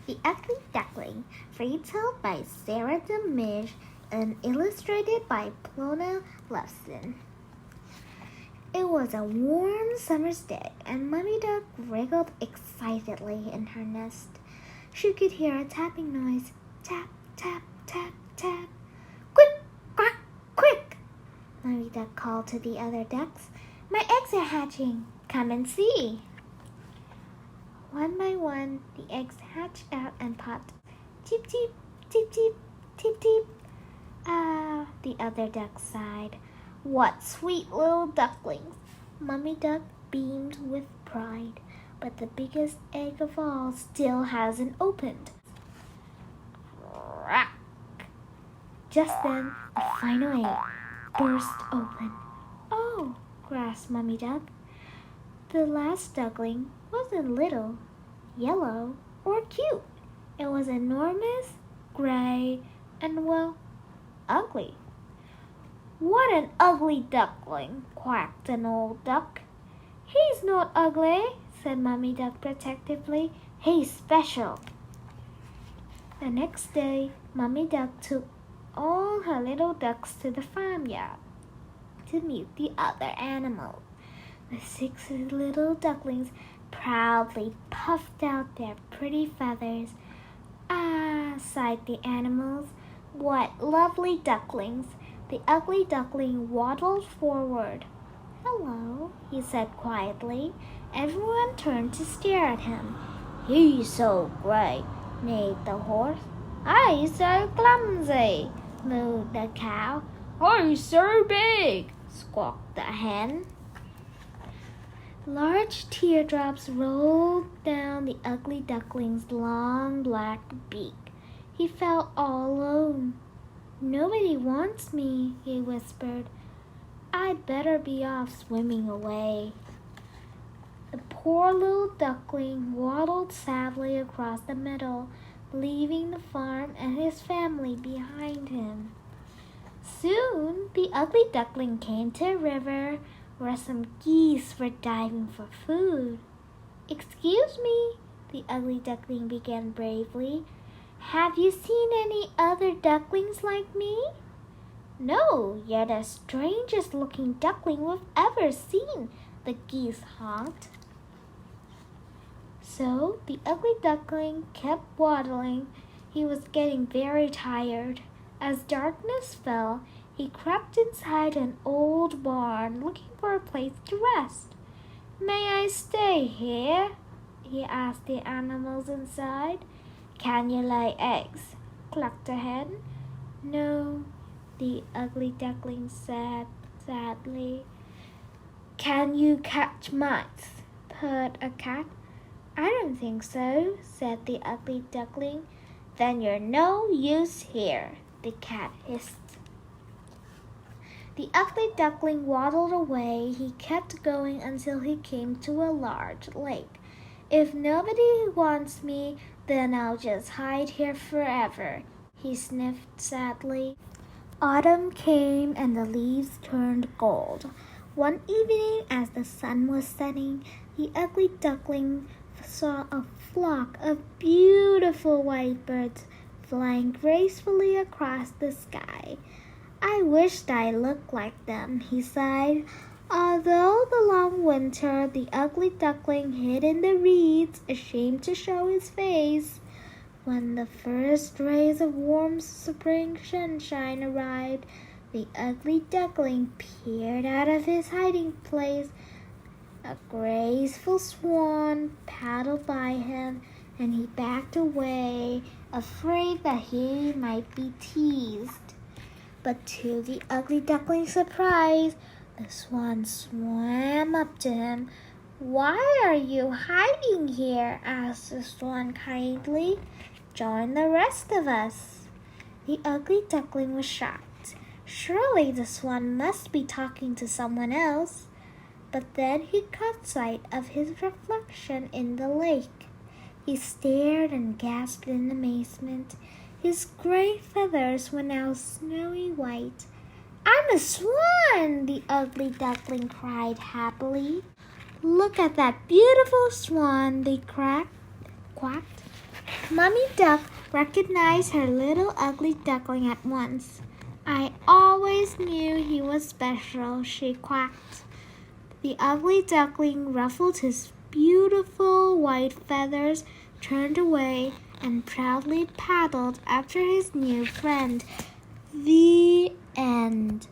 The Ugly Duckling, retold by Sarah DeMish and illustrated by Plona Levson. It was a warm summer's day, and Mummy Duck wriggled excitedly in her nest. She could hear a tapping noise. Tap, tap, tap, tap. Quick, quack, quick! Mummy Duck called to the other ducks. My eggs are hatching. Come and see. One by one, the eggs hatched out and popped. Cheep, cheep, cheep, cheep, cheep, cheep. Ah, the other ducks sighed. What sweet little ducklings! Mummy Duck beamed with pride, but the biggest egg of all still hasn't opened. Crack! Just then, the final egg burst open. Oh, gasped Mummy Duck. The last duckling wasn't little, yellow, or cute. It was enormous, gray, and, well, ugly. What an ugly duckling, quacked an old duck. He's not ugly, said Mummy Duck protectively. He's special. The next day, Mummy Duck took all her little ducks to the farmyard to meet the other animals. The 6 little ducklings proudly puffed out their pretty feathers. Ah, sighed the animals, what lovely ducklings! The ugly duckling waddled forward. Hello, he said quietly. Everyone turned to stare at him. He's so gray, neighed the horse. He's so clumsy, mooed the cow. He's so big, squawked the hen. Large teardrops rolled down the ugly duckling's long black beak. He felt all alone. Nobody wants me, he whispered. I'd better be off swimming away. The poor little duckling waddled sadly across the meadow, leaving the farm and his family behind him. Soon the ugly duckling came to a river where some geese were diving for food. Excuse me, the ugly duckling began bravely. Have you seen any other ducklings like me? No, you're the strangest looking duckling we've ever seen, the geese honked. So the ugly duckling kept waddling. He was getting very tired. As darkness fell, he crept inside an old barn looking for a place to rest. May I stay here? He asked the animals inside. Can you lay eggs? Clucked a hen. No, the ugly duckling said sadly. Can you catch mice? Purred a cat. I don't think so, said the ugly duckling. Then you're no use here, the cat hissed. The ugly duckling waddled away. He kept going until he came to a large lake. If nobody wants me, then I'll just hide here forever, he sniffed sadly. Autumn came and the leaves turned gold. One evening, as the sun was setting, the ugly duckling saw a flock of beautiful white birds flying gracefully across the sky. I wished I looked like them, he sighed. Although the long winter, the ugly duckling hid in the reeds, ashamed to show his face. When the first rays of warm spring sunshine arrived, the ugly duckling peered out of his hiding place. A graceful swan paddled by him, and he backed away, afraid that he might be teased. But to the ugly duckling's surprise, the swan swam up to him. Why are you hiding here? Asked the swan kindly. Join the rest of us. The ugly duckling was shocked. Surely the swan must be talking to someone else. But then he caught sight of his reflection in the lake. He stared and gasped in amazement. His gray feathers were now snowy white. I'm a swan, the ugly duckling cried happily. Look at that beautiful swan, they quacked. Mummy Duck recognized her little ugly duckling at once. "I always knew he was special," she quacked. The ugly duckling ruffled his beautiful white feathers, turned away, and proudly paddled after his new friend. The end.